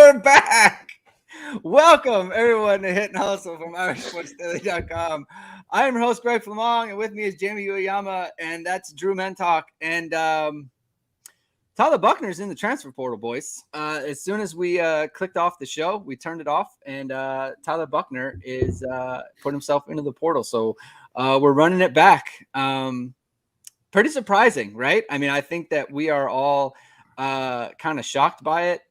we're back. Welcome, everyone, to Hit and Hustle from IrishSportsDaily.com. I am your host, Greg Flamong, and with me is Jamie Uyama, and that's Drew Mentalk. And Tyler Buchner is in the transfer portal, boys. As soon as we clicked off the show, we turned it off, and Tyler Buchner is put himself into the portal. So we're running it back. Pretty surprising, right? I mean, I think that we are all kind of shocked by it.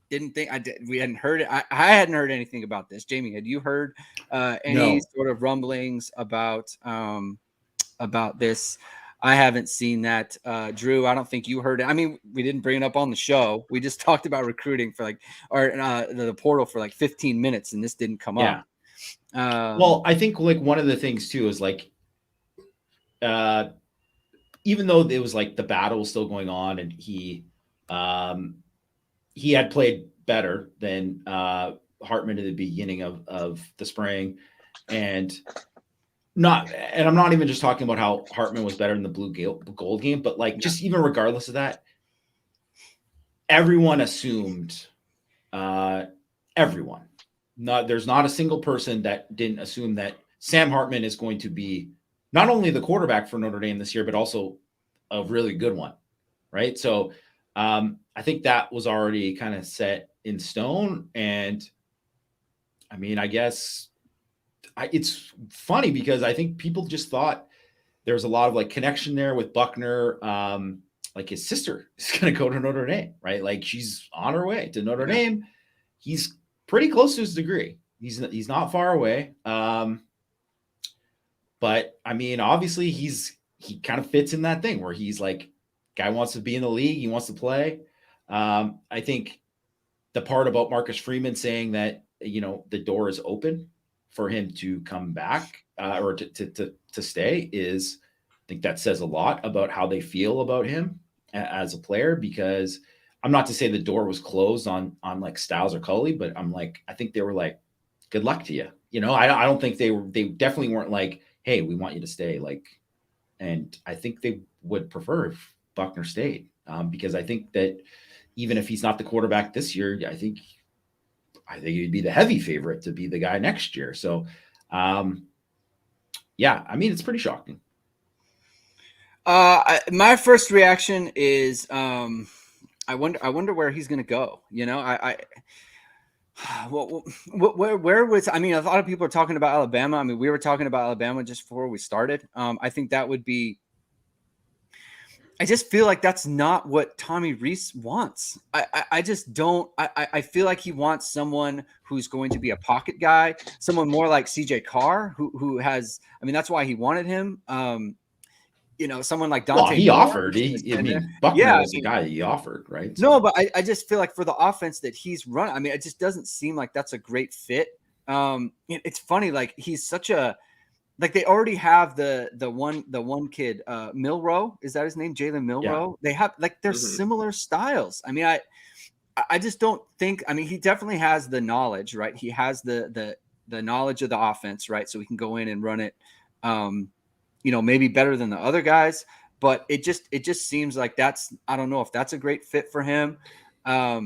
Didn't think we hadn't heard it. I hadn't heard anything about this. Jamie, had you heard any sort of rumblings about this? I haven't seen that. Drew, I don't think you heard it. I mean, we didn't bring it up on the show. We just talked about recruiting for the portal for like 15 minutes, and this didn't come up. Well, I think like one of the things too is like, even though it was like the battle was still going on, and he had played better than Hartman at the beginning of the spring, and I'm not even just talking about how Hartman was better in the blue gold game, but like just even regardless of that, everyone assumed there's not a single person that didn't assume that Sam Hartman is going to be not only the quarterback for Notre Dame this year, but also a really good one, right? So I think that was already kind of set in stone. And I mean, I guess it's funny because I think people just thought there was a lot of like connection there with Buchner. Like his sister is going to go to Notre Dame, right? Like she's on her way to Notre Dame. He's pretty close to his degree. He's not far away. But I mean, obviously he kind of fits in that thing where he's like, guy wants to be in the league. He wants to play. I think the part about Marcus Freeman saying that, the door is open for him to come back or to stay is, I think that says a lot about how they feel about him as a player, because I'm not to say the door was closed on like Styles or Culley, but I'm like, I think they were like, good luck to you. I don't think they definitely weren't like, hey, we want you to stay. Like, and I think they would prefer if Buchner stayed because I think that even if he's not the quarterback this year, I think he'd be the heavy favorite to be the guy next year. So, I mean, it's pretty shocking. My first reaction is, I wonder where he's going to go. Where was, I mean, a lot of people are talking about Alabama. I mean, we were talking about Alabama just before we started. I think that would be, I just feel like that's not what Tommy Rees wants. I just don't. I feel like he wants someone who's going to be a pocket guy, someone more like CJ Carr, who has. I mean, that's why he wanted him. Someone like Dante. Well, he offered. Buchner was the guy he offered, right? So. No, but I just feel like for the offense that he's running, I mean, it just doesn't seem like that's a great fit. It's funny, like he's such a. Like they already have the one kid, Milroe, is that his name? Jalen Milroe. Yeah. They have like they're similar styles. I mean, I just don't think. I mean, he definitely has the knowledge, right? He has the knowledge of the offense, right? So he can go in and run it, maybe better than the other guys. But it just seems like that's, I don't know if that's a great fit for him. I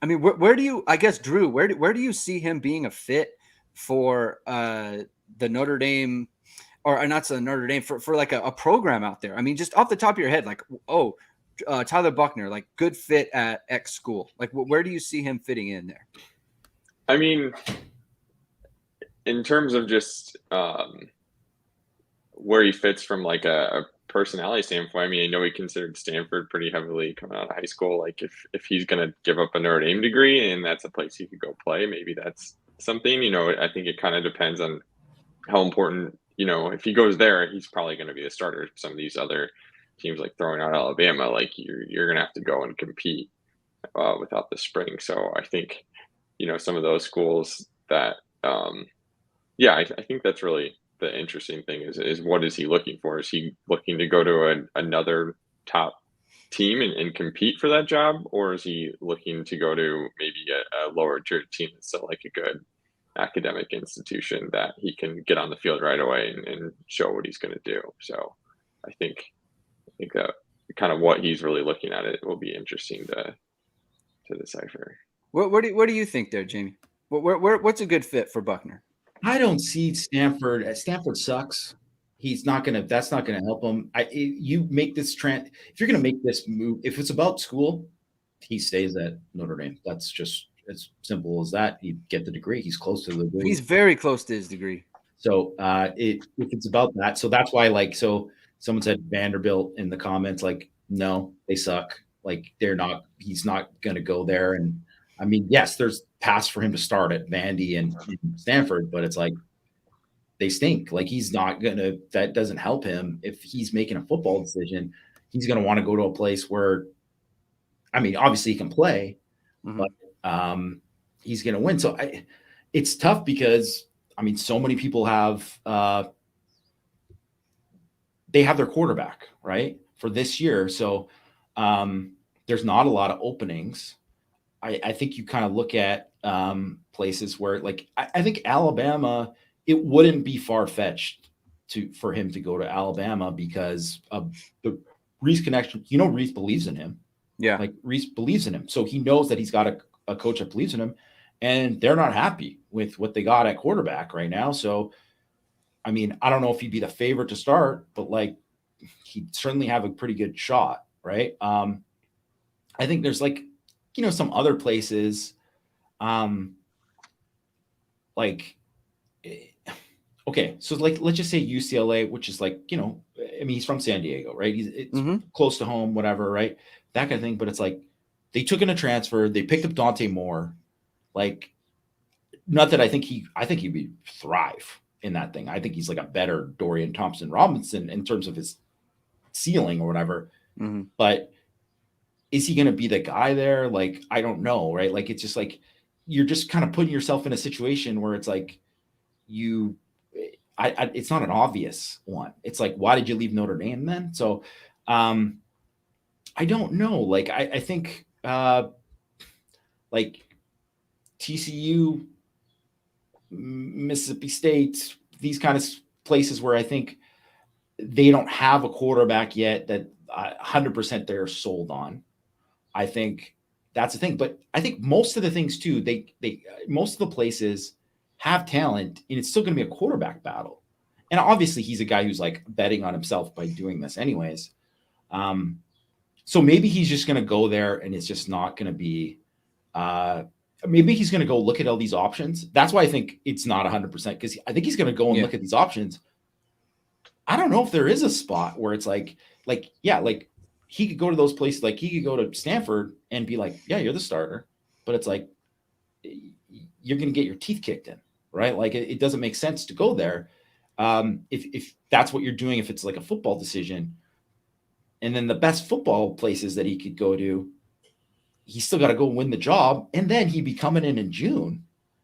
mean, where do you? I guess Drew, where do you see him being a fit for the Notre Dame, or not the Notre Dame, for like a program out there? I mean, just off the top of your head, like, Tyler Buchner, like good fit at X school. Like, where do you see him fitting in there? I mean, in terms of just where he fits from like a personality standpoint, I mean, I know he considered Stanford pretty heavily coming out of high school. Like if he's going to give up a Notre Dame degree and that's a place he could go play, maybe that's something, I think it kind of depends on how important, if he goes there, he's probably going to be the starter. Some of these other teams like throwing out Alabama, like you're going to have to go and compete without the spring. So I think, some of those schools that, I think that's really the interesting thing is what is he looking for? Is he looking to go to another top team and compete for that job? Or is he looking to go to maybe a lower tier team that's still like a good academic institution that he can get on the field right away and show what he's going to do? So I think that kind of what he's really looking at, it will be interesting to decipher. Where do you think there, Jamie? What's a good fit for Buchner? I don't see Stanford. Stanford sucks. He's not gonna. That's not gonna help him. You make this trend. If you're gonna make this move, if it's about school, he stays at Notre Dame. That's just as simple as that. He get the degree. He's close to the degree. He's very close to his degree. So if it's about that, so that's why so someone said Vanderbilt in the comments, like, no, they suck. Like they're not. He's not gonna go there. And I mean, yes, there's paths for him to start at Vandy and Stanford, but it's like they stink. Like he's not gonna. That doesn't help him if he's making a football decision. He's gonna want to go to a place where, I mean, obviously he can play, but he's gonna win. So it's tough because I mean, so many people have they have their quarterback right for this year. So there's not a lot of openings. I think you kind of look at places where, like, I think Alabama, it wouldn't be far-fetched for him to go to Alabama because of the Reese connection. You know, Reese believes in him. Yeah. Like Reese believes in him. So he knows that he's got a coach that believes in him, and they're not happy with what they got at quarterback right now. So, I mean, I don't know if he'd be the favorite to start, but like he'd certainly have a pretty good shot. Right. I think there's like, you know, some other places, like, okay, so like, let's just say UCLA, which is like, you know, I mean, he's from San Diego, right? It's close to home, whatever, right? That kind of thing. But it's like, they took in a transfer, they picked up Dante Moore. Like, not that I think he'd thrive in that thing. I think he's like a better Dorian Thompson-Robinson in terms of his ceiling or whatever. But is he going to be the guy there? Like, I don't know, right? Like, it's just like, you're just kind of putting yourself in a situation where it's like it's not an obvious one. It's like, why did you leave Notre Dame then? So I don't know. Like, I think like TCU, Mississippi State, these kind of places where I think they don't have a quarterback yet that 100% they're sold on. I think that's the thing. But I think most of the things too, most of the places have talent, and it's still going to be a quarterback battle. And obviously he's a guy who's like betting on himself by doing this anyways. So maybe he's just going to go there and it's just not going to be, maybe he's going to go look at all these options. That's why I think it's not 100%, because I think he's going to go and look at these options. I don't know if there is a spot where it's like he could go to those places. Like he could go to Stanford and be like, yeah, you're the starter, but it's like, you're going to get your teeth kicked in, right? Like it doesn't make sense to go there. If that's what you're doing, if it's like a football decision, and then the best football places that he could go to, he's still got to go win the job. And then he'd be coming in June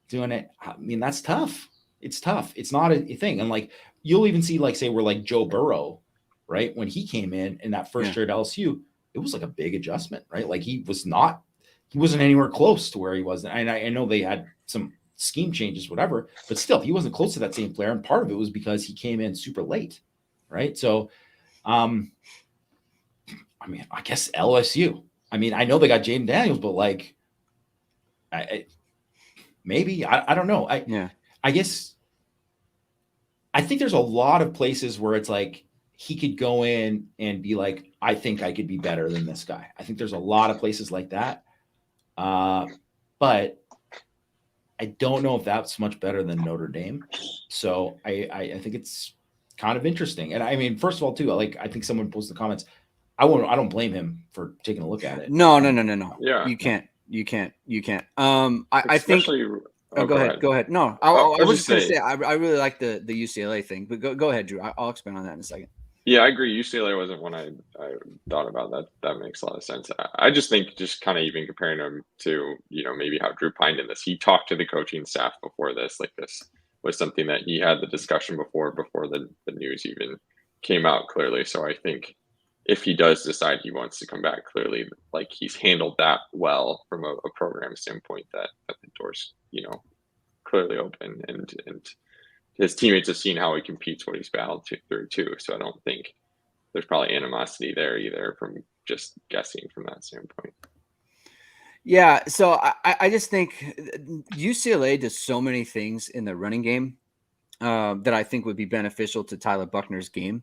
doing it. I mean, that's tough. It's tough. It's not a thing. And like, you'll even see, like, say we're like Joe Burrow, right? When he came in that first year at LSU, it was like a big adjustment, right? Like he wasn't anywhere close to where he was. And I know they had some scheme changes, whatever, but still he wasn't close to that same player. And part of it was because he came in super late. Right. So, I mean, I guess LSU, I mean, I know they got Jaden Daniels, but like, maybe, I don't know. I guess I think there's a lot of places where it's like he could go in and be like, I think I could be better than this guy. I think there's a lot of places like that. But I don't know if that's much better than Notre Dame. So I think it's kind of interesting. And I mean, first of all, too, like, I think someone posted the comments. I don't blame him for taking a look at it. No. Yeah. You can't. I think. Oh, go ahead. No, I was just going to say I really like the UCLA thing, but go ahead, Drew. I'll expand on that in a second. Yeah, I agree. UCLA wasn't one I thought about. That makes a lot of sense. I just think, just kind of even comparing him to, maybe how Drew pined in this. He talked to the coaching staff before this. Like, this was something that he had the discussion before the news even came out clearly. So I think if he does decide he wants to come back, clearly, like, he's handled that well from a program standpoint, that the door's, clearly open, and his teammates have seen how he competes, what he's battled through too. So I don't think there's probably animosity there either, from just guessing from that standpoint. Yeah, so I just think UCLA does so many things in the running game that I think would be beneficial to Tyler Buchner's game.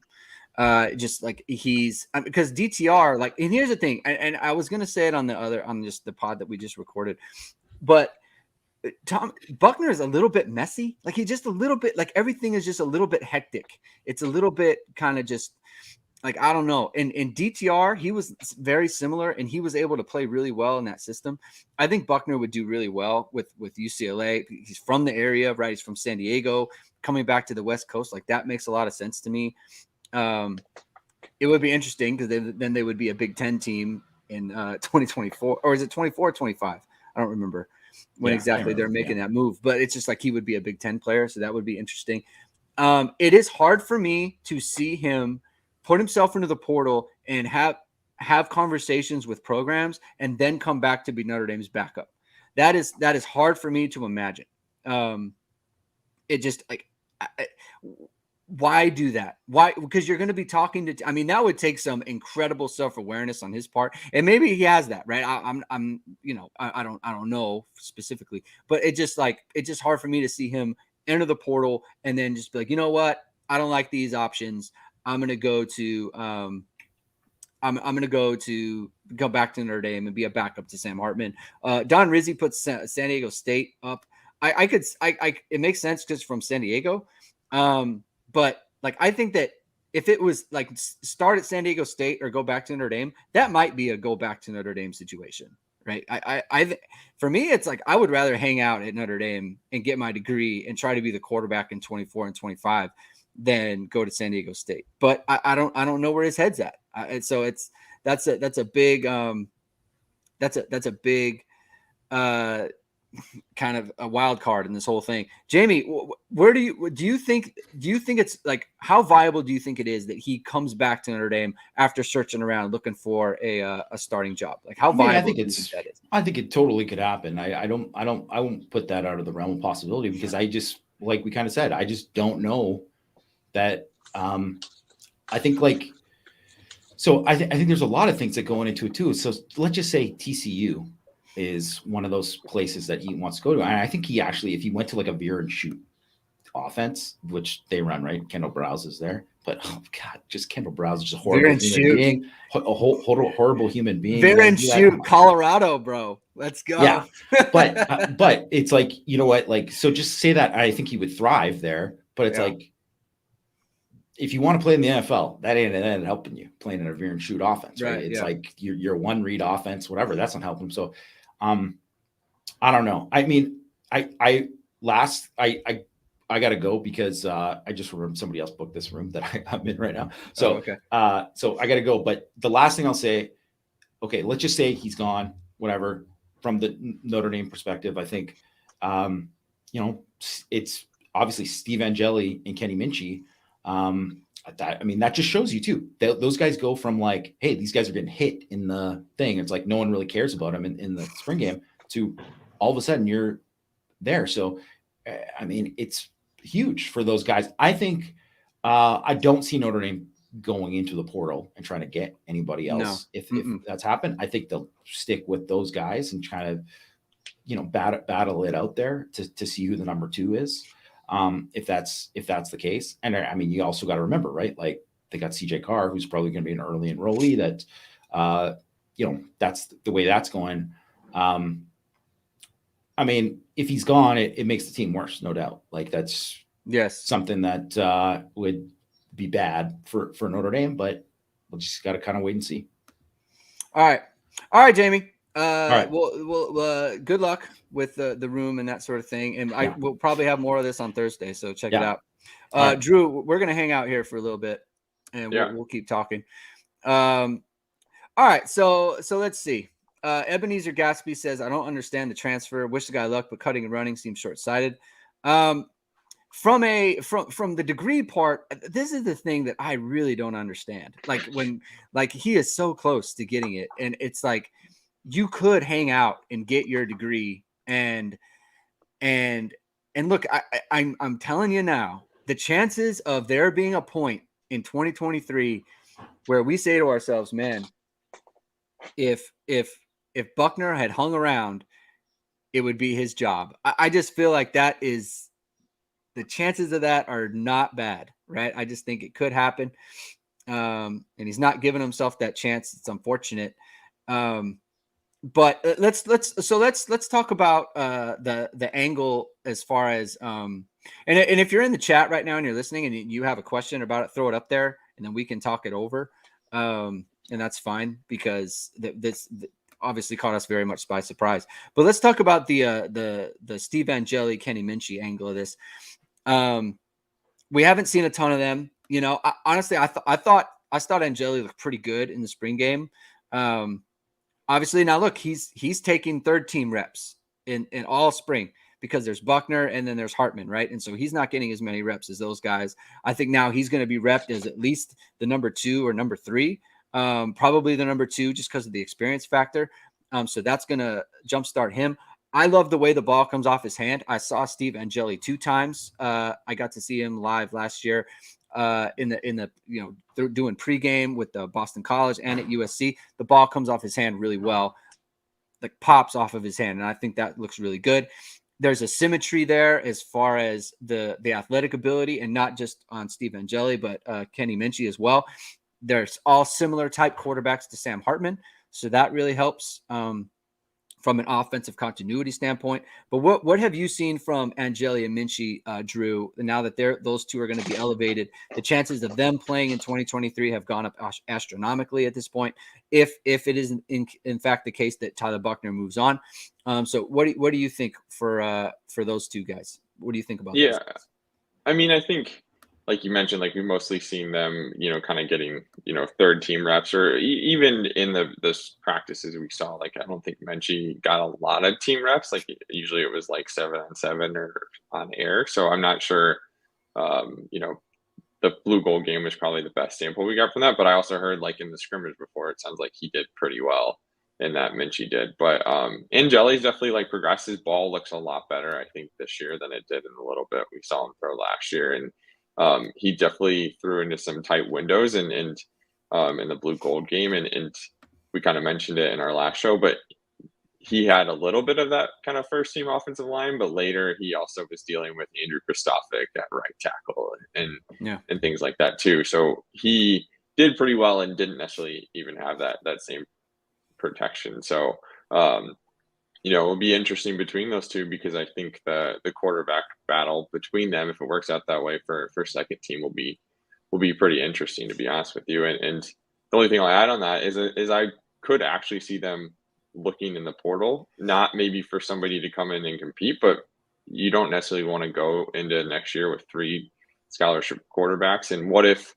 Just like he's because DTR, like, and here's the thing, and I was gonna say it on just the pod that we just recorded, but Tom Buchner is a little bit messy. Like he's just a little bit, like everything is just a little bit hectic. It's a little bit kind of just like, I don't know. In DTR, he was very similar, and he was able to play really well in that system. I think Buchner would do really well with UCLA. He's from the area, right? He's from San Diego, coming back to the West Coast. Like that makes a lot of sense to me. It would be interesting because then they would be a Big Ten team in 2024, or is it 24 or 25? I don't remember when exactly they're making that move, but it's just like he would be a Big Ten player, so that would be interesting. It is hard for me to see him put himself into the portal and have conversations with programs and then come back to be Notre Dame's backup. That is hard for me to imagine. It just like, why do that? Why? Because you're going to be talking to, I mean, that would take some incredible self-awareness on his part. And maybe he has that, right? I'm, you know, I don't know specifically, but it's just hard for me to see him enter the portal and then just be like, you know what? I don't like these options. I'm going to go to, I'm going to go back to Notre Dame and be a backup to Sam Hartman. Don Rizzi puts San Diego State up. It makes sense because from San Diego. But like, I think that if it was like start at San Diego State or go back to Notre Dame, that might be a go back to Notre Dame situation, right? For me, it's like, I would rather hang out at Notre Dame and get my degree and try to be the quarterback in 24 and 25 than go to San Diego State. But I don't know where his head's at. And so that's a big kind of a wild card in this whole thing. Jamie, where do you think it's like, how viable do you think it is that he comes back to Notre Dame after searching around looking for a starting job? Like how viable do you think that is? I think it totally could happen. I won't put that out of the realm of possibility because I just, like we kind of said, I just don't know that. I think like, so I think there's a lot of things that go into it too. So let's just say TCU is one of those places that he wants to go to. And I think he actually, if he went to like a veer and shoot offense, which they run, right? Kendall Browse is there, but oh God, just Kendall Browse is just a horrible human being, horrible human being. Veer and shoot, Colorado, bro. Let's go. Yeah. But it's like, you know what? Like, so just say that I think he would thrive there, but it's like, if you want to play in the NFL, that ain't helping you playing in a veer and shoot offense, right? It's like your one read offense, whatever. That's not helping him. So, I don't know. I mean, I got to go because I just remembered somebody else booked this room that I'm in right now. So, so I got to go. But the last thing I'll say, okay, let's just say he's gone, whatever. From the Notre Dame perspective, I think, you know, it's obviously Steve Angeli and Kenny Mincy. That just shows you too. Those guys go from like, hey, these guys are getting hit in the thing. It's like no one really cares about them in the spring game to all of a sudden you're there. So, I mean, it's huge for those guys. I think I don't see Notre Dame going into the portal and trying to get anybody else. If that's happened, I think they'll stick with those guys and try to, you know, battle it out there to see who the number 2 is. If that's the case. And I mean, you also got to remember, right? Like they got CJ Carr, who's probably going to be an early enrollee that, you know, that's the way that's going. I mean, if he's gone, it makes the team worse, no doubt. Like that's something that would be bad for Notre Dame, but we'll just got to kind of wait and see. All right, Jamie. All right. Well, good luck with the room and that sort of thing. And I will probably have more of this on Thursday, so check it out. Right. Drew, we're going to hang out here for a little bit and we'll keep talking. All right. So let's see. Ebenezer Gatsby says, I don't understand the transfer. Wish the guy luck, but cutting and running seems short-sighted. From the degree part, this is the thing that I really don't understand. Like when, like he is so close to getting it, and it's like you could hang out and get your degree, and look, I'm telling you now, the chances of there being a point in 2023 where we say to ourselves, man, if if Buchner had hung around, it would be his job. I just feel like that is the chances of that are not bad, right? I just think it could happen. And he's not giving himself that chance. It's unfortunate. But let's talk about the angle as far as and if you're in the chat right now and you're listening and you have a question about it, throw it up there and then we can talk it over. And that's fine because this obviously caught us very much by surprise. But let's talk about the Steve Angeli, Kenny Mincy angle of this. We haven't seen a ton of them. You know, honestly, I thought Angeli looked pretty good in the spring game. Obviously, now look, he's taking third team reps in all spring because there's Buchner and then there's Hartman, right? And so he's not getting as many reps as those guys. I think now he's going to be repped as at least the number 2 or number 3, probably the number 2 just because of the experience factor. So that's going to jumpstart him. I love the way the ball comes off his hand. I saw Steve Angeli 2 times. I got to see him live last year in the they're doing pregame with the Boston College and at USC. The ball comes off his hand really well, like pops off of his hand, and I think that looks really good. There's a symmetry there as far as the athletic ability, and not just on Steve Angeli, but Kenny Mincy as well. There's all similar type quarterbacks to Sam Hartman, so that really helps from an offensive continuity standpoint. But what have you seen from Angeli and Mincy, Drew, now that those two are going to be elevated? The chances of them playing in 2023 have gone up astronomically at this point, if it is in fact the case that Tyler Buchner moves on. So what do you think for those two guys? What do you think about those guys? I mean, I think, like you mentioned, like we've mostly seen them, kind of getting, third team reps, or even in the practices we saw. Like, I don't think Mincy got a lot of team reps. Like usually it was like 7-on-7 or on air. So I'm not sure, the blue gold game was probably the best sample we got from that. But I also heard, like, in the scrimmage before, it sounds like he did pretty well in that Mincy did. But Angeli's definitely like progressed. His ball looks a lot better, I think, this year than it did in the little bit we saw him throw last year. And he definitely threw into some tight windows and in the blue gold game. And we kind of mentioned it in our last show, but he had a little bit of that kind of first team offensive line, but later he also was dealing with Andrew Kristofic at right tackle and things like that too. So he did pretty well and didn't necessarily even have that same protection. So, it'll be interesting between those two, because I think the quarterback battle between them, if it works out that way for second team, will be pretty interesting, to be honest with you. And the only thing I'll add on that is I could actually see them looking in the portal, not maybe for somebody to come in and compete, but you don't necessarily want to go into next year with 3 scholarship quarterbacks. And what if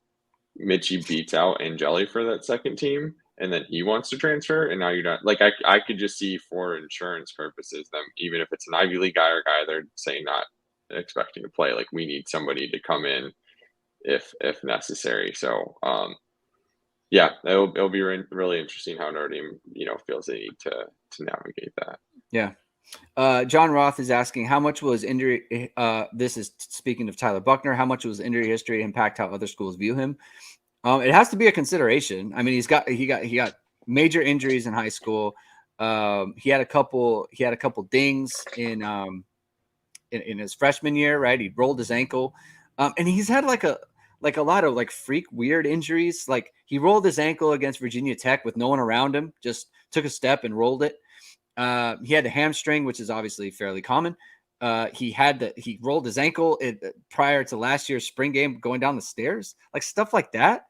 Mincy beats out Angeli for that second team, and then he wants to transfer, and now you're not, like, I could just see, for insurance purposes, them, even if it's an Ivy League guy or guy they're saying not expecting to play, like, we need somebody to come in if necessary. So it'll be really interesting how Notre Dame feels they need to navigate that. Yeah. John Roth is asking, how much will his injury this is speaking of Tyler Buchner, how much will his injury history impact how other schools view him? It has to be a consideration. I mean, he got major injuries in high school. He had a couple dings in his freshman year, right? He rolled his ankle. And he's had like a lot of like freak weird injuries. Like, he rolled his ankle against Virginia Tech with no one around him, just took a step and rolled it. He had the hamstring, which is obviously fairly common. He rolled his ankle prior to last year's spring game going down the stairs, like stuff like that.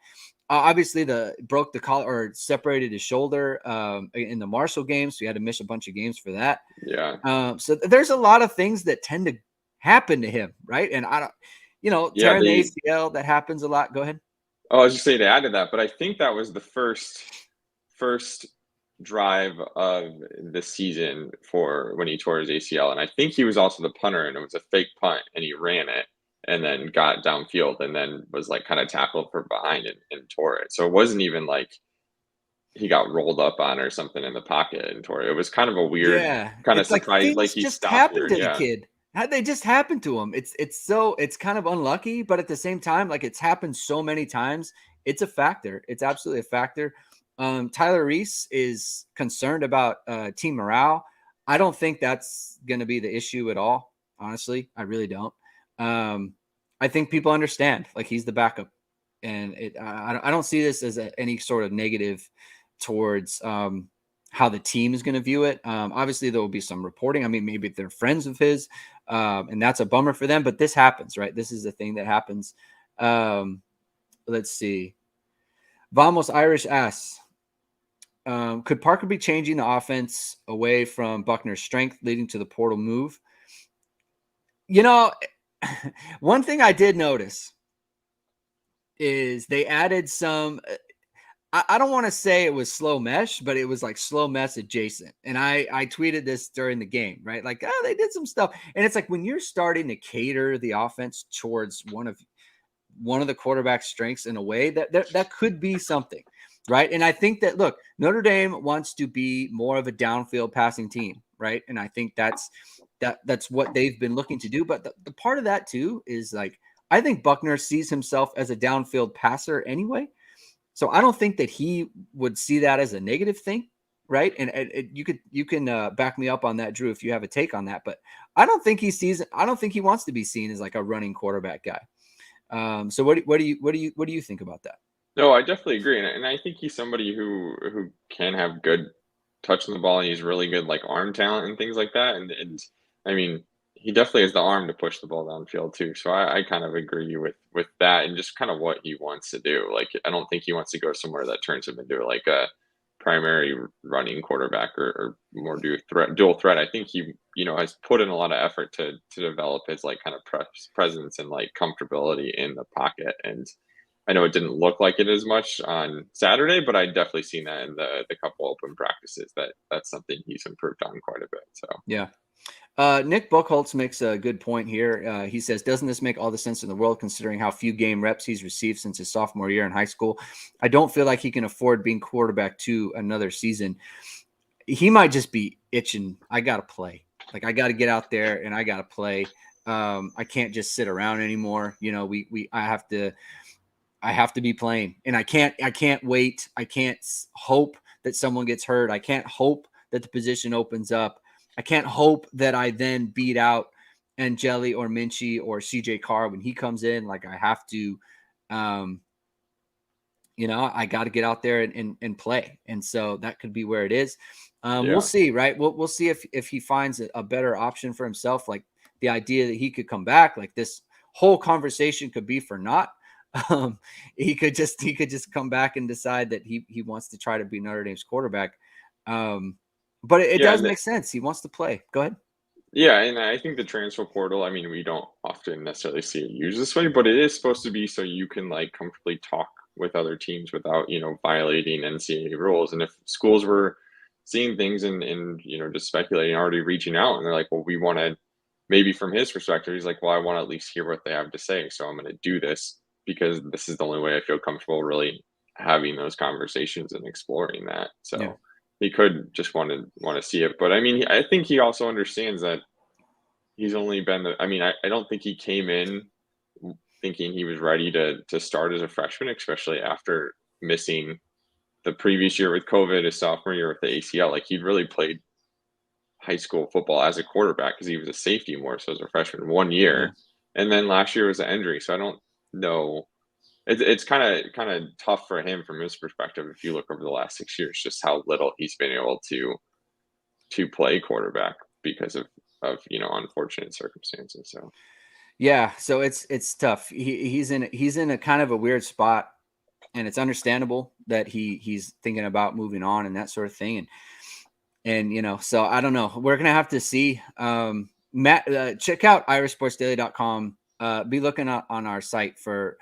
Obviously broke the collar or separated his shoulder in the Marshall game. So he had to miss a bunch of games for that. Yeah. So there's a lot of things that tend to happen to him. Right. And I don't, tearing the ACL, that happens a lot. Go ahead. Oh, I was just saying to add to that, but I think that was the first drive of the season for when he tore his ACL, and I think he was also the punter, and it was a fake punt, and he ran it and then got downfield and then was like kind of tackled from behind and tore it. So it wasn't even like he got rolled up on or something in the pocket and tore it. It was kind of a weird kind of surprise, like he just stopped happened weird, to the kid. How'd they just happen to him? It's kind of unlucky, but at the same time, like, it's happened so many times. It's a factor. It's absolutely a factor. Tyler Reese is concerned about team morale. I don't think that's going to be the issue at all. Honestly, I really don't. I think people understand, like, he's the backup, and I don't see this as any sort of negative towards how the team is going to view it. Obviously, there will be some reporting. I mean, maybe they're friends of his, and that's a bummer for them. But this happens, right? This is a thing that happens. Let's see. Vamos Irish asks, could Parker be changing the offense away from Buchner's strength, leading to the portal move? You know, one thing I did notice is they added some. I don't want to say it was slow mesh, but it was like slow mesh adjacent. And I tweeted this during the game, right? Like, they did some stuff. And it's like when you're starting to cater the offense towards one of the quarterback's strengths in a way that could be something, right? And I think that, look, Notre Dame wants to be more of a downfield passing team, right? And I think that's what they've been looking to do. But the part of that too is, like, I think Buchner sees himself as a downfield passer anyway. So I don't think that he would see that as a negative thing, right? And you can back me up on that, Drew, if you have a take on that. But I don't think he wants to be seen as like a running quarterback guy. So what do you think about that? No, I definitely agree, and I think he's somebody who can have good touch on the ball, and he's really good, like, arm talent and things like that. And I mean, he definitely has the arm to push the ball downfield too. So I kind of agree with that, and just kind of what he wants to do. Like, I don't think he wants to go somewhere that turns him into like a primary running quarterback or more dual threat. I think he, has put in a lot of effort to develop his, like, kind of presence and, like, comfortability in the pocket. And I know it didn't look like it as much on Saturday, but I definitely seen that in the couple open practices that's something he's improved on quite a bit. So yeah. Nick Buchholz makes a good point here. He says, doesn't this make all the sense in the world considering how few game reps he's received since his sophomore year in high school? I don't feel like he can afford being quarterback to another season. He might just be itching. I got to play. Like, I got to get out there and I got to play. I can't just sit around anymore. I have to be playing, and I can't wait. I can't hope that someone gets hurt. I can't hope that the position opens up. I can't hope that I then beat out Angeli or Mincy or CJ Carr when he comes in. Like, I have to, I got to get out there and play. And so that could be where it is. We'll see, right? We'll see if he finds a better option for himself. Like, the idea that he could come back, like, this whole conversation could be for naught. He could just come back and decide that he wants to try to be Notre Dame's quarterback. But it does make sense. He wants to play. Go ahead. Yeah, and I think the transfer portal, I mean, we don't often necessarily see it used this way, but it is supposed to be so you can, like, comfortably talk with other teams without, violating NCAA rules. And if schools were seeing things and just speculating, already reaching out, and they're like, well, we want to, maybe from his perspective, he's like, well, I want to at least hear what they have to say. So I'm going to do this because this is the only way I feel comfortable really having those conversations and exploring that. So yeah. He could just want to see it. But I mean, I think he also understands that he's only been I don't think he came in thinking he was ready to start as a freshman, especially after missing the previous year with COVID, his sophomore year with the ACL. Like, he'd really played high school football as a quarterback because he was a safety more so as a freshman 1 year. Yeah. And then last year was an injury. So I don't know. It's kind of tough for him from his perspective if you look over the last 6 years, just how little he's been able to play quarterback because of unfortunate circumstances. So yeah, so it's tough. He's in a kind of a weird spot, and it's understandable that he's thinking about moving on and that sort of thing. And so I don't know. We're gonna have to see. Matt, check out irishsportsdaily.com. Be looking on our site for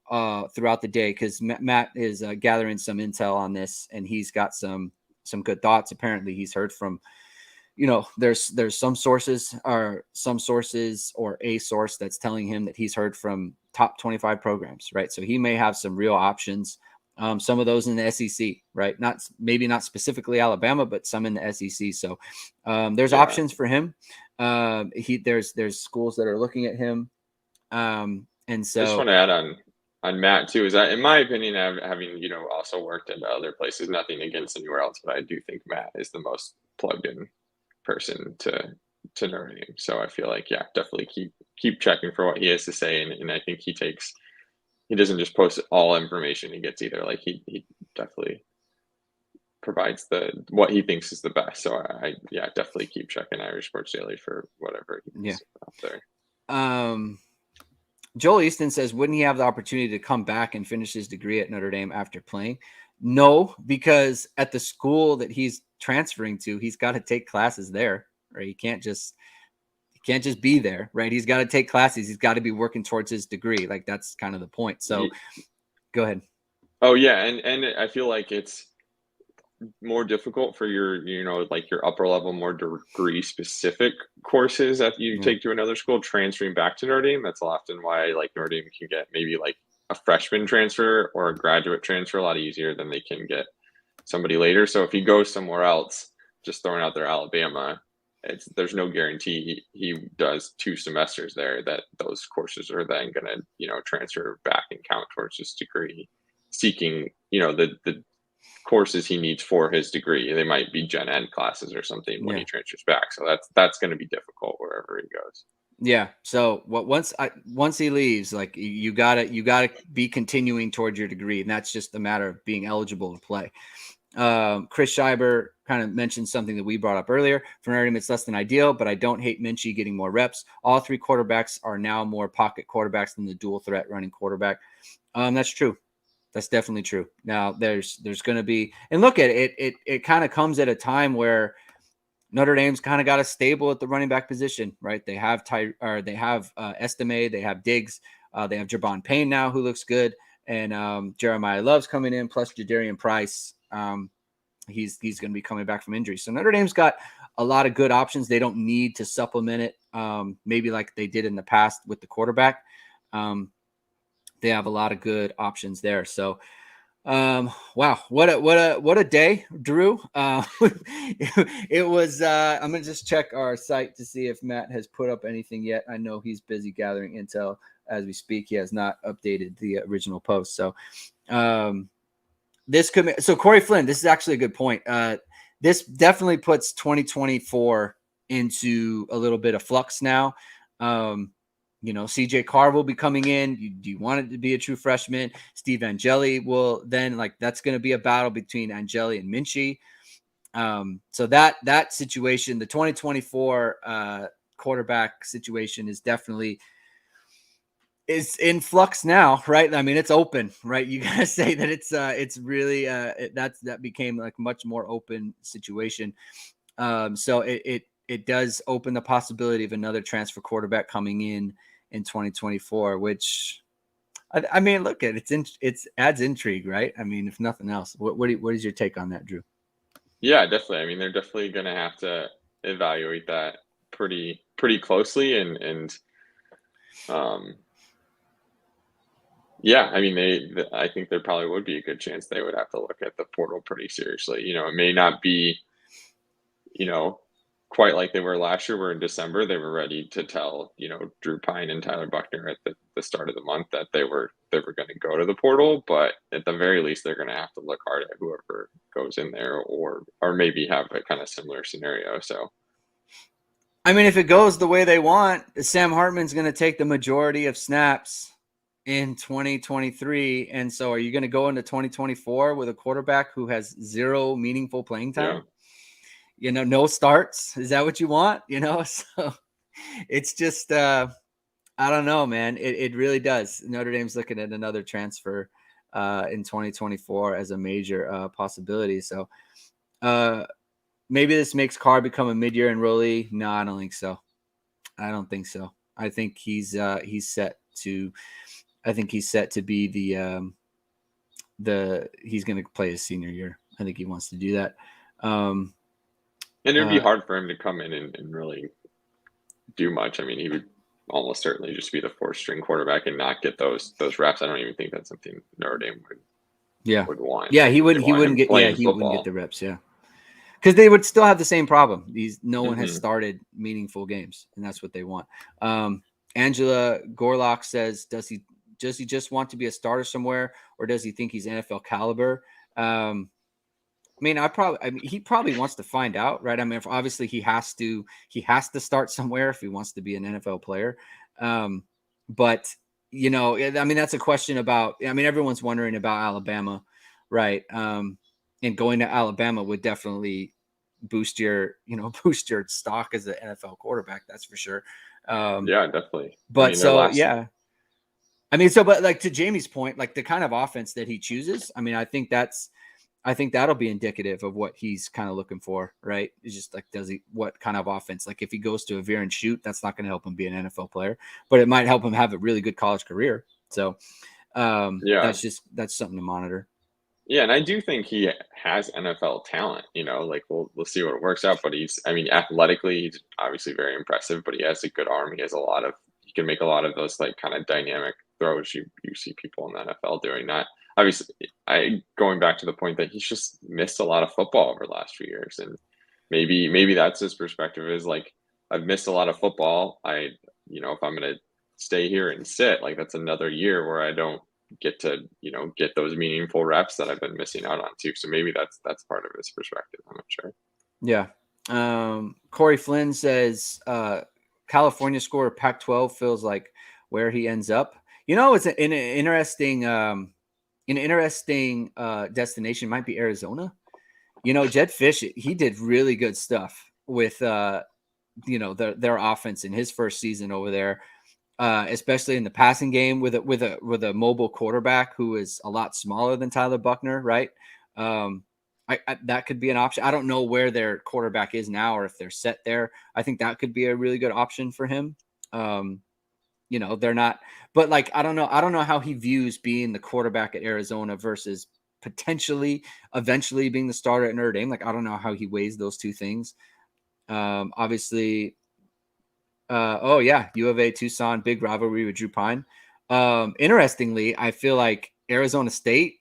throughout the day, because Matt is gathering some intel on this, and he's got some good thoughts. Apparently, he's heard from, there's some sources or a source that's telling him that he's heard from top 25 programs, right? So he may have some real options. Some of those in the SEC, right? Maybe not specifically Alabama, but some in the SEC. So there's options for him. There's schools that are looking at him. And so I just want to add on Matt too is that, in my opinion, having also worked at other places, nothing against anywhere else, but I do think Matt is the most plugged in person to Notre Dame. So I feel like, yeah, definitely keep checking for what he has to say, and I think he doesn't just post all information he gets either. Like he definitely provides what he thinks is the best. So I definitely keep checking Irish Sports Daily for whatever he's out there. Joel Easton says, wouldn't he have the opportunity to come back and finish his degree at Notre Dame after playing? No, because at the school that he's transferring to, he's got to take classes there, right? He can't just be there, right? He's got to take classes. He's got to be working towards his degree. Like, that's kind of the point. So go ahead. Oh yeah. And I feel like it's more difficult for your upper level, more degree specific courses that you take to another school, transferring back to Notre Dame. That's often why like Notre Dame can get maybe like a freshman transfer or a graduate transfer a lot easier than they can get somebody later. So if he goes somewhere else, just throwing out there Alabama, there's no guarantee he does 2 semesters there that those courses are then going to transfer back and count towards his degree, seeking the courses he needs for his degree. They might be Gen Ed classes or something when he transfers back. So that's going to be difficult wherever he goes. Yeah. So once he leaves, like you gotta be continuing towards your degree, and that's just a matter of being eligible to play. Chris Schreiber kind of mentioned something that we brought up earlier. For Notre Dame, it's less than ideal, but I don't hate Mincy getting more reps. All 3 quarterbacks are now more pocket quarterbacks than the dual threat running quarterback. That's true. That's definitely true. Now there's going to be, and look at it. It kind of comes at a time where Notre Dame's kind of got a stable at the running back position, right? They have Estime, they have Diggs, they have Javon Payne now, who looks good, and Jeremiah Love's coming in, plus Jadarian Price. He's going to be coming back from injury. So Notre Dame's got a lot of good options. They don't need to supplement it, maybe like they did in the past with the quarterback. They have a lot of good options there. So, wow, what a day, Drew. It was. I'm gonna just check our site to see if Matt has put up anything yet. I know he's busy gathering intel as we speak. He has not updated the original post. So, so Corey Flynn, this is actually a good point. This definitely puts 2024 into a little bit of flux now. CJ Carr will be coming in. Do you want it to be a true freshman? Steve Angeli will then, that's going to be a battle between Angeli and Mincy. So that situation, the 2024 quarterback situation is definitely in flux now, right? I mean, it's open, right? You gotta say that it's really that became like much more open situation. So it does open the possibility of another transfer quarterback coming in 2024, which I mean, look at it adds intrigue, right? I mean, if nothing else, what is your take on that, Drew? Yeah, definitely. I mean, they're definitely going to have to evaluate that pretty closely, and yeah, I mean, I think there probably would be a good chance they would have to look at the portal pretty seriously. It may not be, quite like they were last year, where in December they were ready to tell, Drew Pine and Tyler Buchner at the start of the month that they were going to go to the portal. But at the very least, they're going to have to look hard at whoever goes in there, or maybe have a kind of similar scenario. So, I mean, if it goes the way they want, Sam Hartman's going to take the majority of snaps in 2023. And so are you going to go into 2024 with a quarterback who has 0 meaningful playing time? Yeah. No starts. Is that what you want? So it's just, I don't know, man. It really does. Notre Dame's looking at another transfer in 2024 as a major possibility. So maybe this makes Carr become a mid-year enrollee. No, I don't think so. I don't think so. I think he's set to be he's going to play his senior year. I think he wants to do that. And it'd be hard for him to come in and really do much. I mean, he would almost certainly just be the 4th string quarterback and not get those reps. I don't even think that's something Notre Dame would want. Yeah, he wouldn't get the reps. Yeah, because they would still have the same problem. No one has started meaningful games, and that's what they want. Angela Gorlock says, does he Does he just want to be a starter somewhere, or does he think he's NFL caliber? I mean, he probably wants to find out, right? I mean, obviously he has to start somewhere if he wants to be an NFL player. But you know, I mean, that's a question about, I mean, everyone's wondering about Alabama, right? And going to Alabama would definitely boost your stock as an NFL quarterback. That's for sure. Yeah, definitely. But but like to Jamie's point, like the kind of offense that he chooses, I mean, I think that'll be indicative of what he's kind of looking for, right? It's just like, what kind of offense? Like if he goes to a veer and shoot, that's not going to help him be an NFL player, but it might help him have a really good college career. So that's something to monitor. Yeah, and I do think he has NFL talent, you know, like we'll see what it works out. But athletically, he's obviously very impressive, but he has a good arm. He can make a lot of those like kind of dynamic throws you see people in the NFL doing. That obviously, going back to the point that he's just missed a lot of football over the last few years, and maybe that's his perspective, is like, I've missed a lot of football. If I'm going to stay here and sit, like that's another year where I don't get to, get those meaningful reps that I've been missing out on too. So maybe that's part of his perspective. I'm not sure. Yeah. Corey Flynn says, California score Pac-12 feels like where he ends up. It's an interesting destination. Might be Arizona. Jed Fish, he did really good stuff with, their offense in his first season over there. Especially in the passing game with a mobile quarterback who is a lot smaller than Tyler Buchner, right? That could be an option. I don't know where their quarterback is now or if they're set there. I think that could be a really good option for him. They're not, but like, I don't know how he views being the quarterback at Arizona versus potentially eventually being the starter at Notre Dame. Like, I don't know how he weighs those two things. Obviously, U of A, Tucson, big rivalry with Drew Pine. Interestingly, I feel like Arizona State,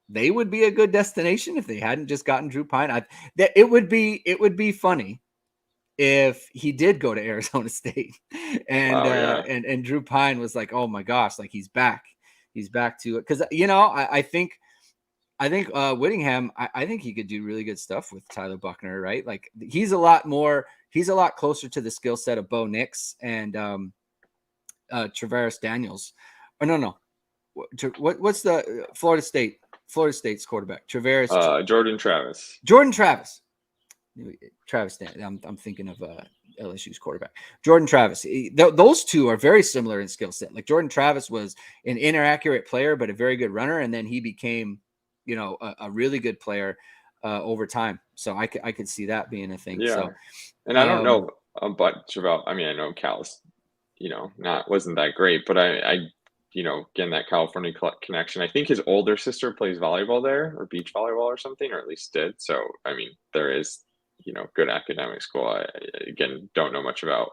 they would be a good destination if they hadn't just gotten Drew Pine. It would be funny if he did go to Arizona State and Drew Pine was like, oh my gosh, like he's back to it. Cause I think Whittingham, I think he could do really good stuff with Tyler Buchner, right? Like he's a lot closer to the skill set of Bo Nix and Travaris Daniels. Oh, no. What's the Florida State's quarterback? Travaris. Jordan Travis. Travis Daniels. I'm thinking of LSU's quarterback. Jordan Travis. Those two are very similar in skill set. Like Jordan Travis was an inaccurate player, but a very good runner. And then he became, a really good player over time. So I could see that being a thing. Yeah. So, and I don't know a bunch about, I know Cal's, wasn't that great, but I again, that California connection. I think his older sister plays volleyball there, or beach volleyball or something, or at least did. So, there is, good academic school. I again, don't know much about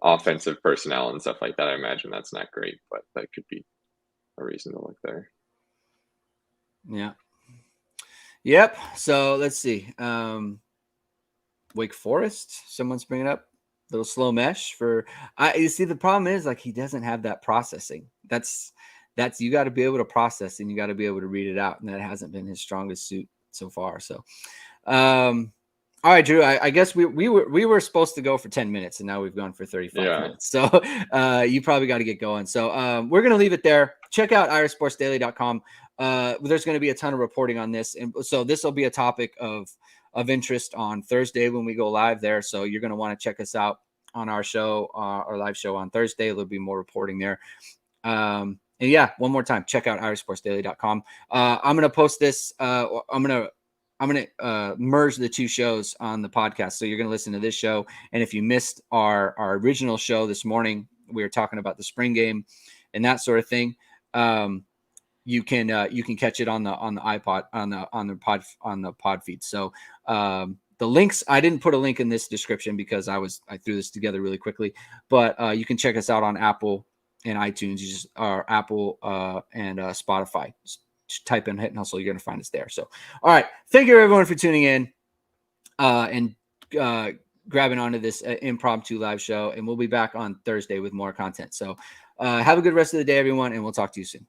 offensive personnel and stuff like that. I imagine that's not great, but that could be a reason to look there. Yeah. Yep. So let's see. Wake Forest, someone's bringing up a little slow mesh for. You see, the problem is like he doesn't have that processing. That's you got to be able to process and you got to be able to read it out, and that hasn't been his strongest suit so far. So, all right, Drew. I guess we were supposed to go for 10 minutes, and now we've gone for 35 minutes. So you probably got to get going. So we're gonna leave it there. Check out irishsportsdaily.com. There's going to be a ton of reporting on this, and so this will be a topic of interest on Thursday when we go live there. So you're going to want to check us out on our show, our live show on Thursday. There'll be more reporting there. And yeah, one more time, check out irishsportsdaily.com. I'm going to post this. I'm going to merge the two shows on the podcast. So you're going to listen to this show. And if you missed our original show this morning, we were talking about the spring game and that sort of thing. You can catch it on the iPod, on the pod feed. So the links, I didn't put a link in this description because I threw this together really quickly, but you can check us out on Apple and iTunes. You just Apple and Spotify. Just type in Hit and Hustle. You're going to find us there. So, all right. Thank you everyone for tuning in and grabbing onto this impromptu live show. And we'll be back on Thursday with more content. So Have a good rest of the day, everyone, and we'll talk to you soon.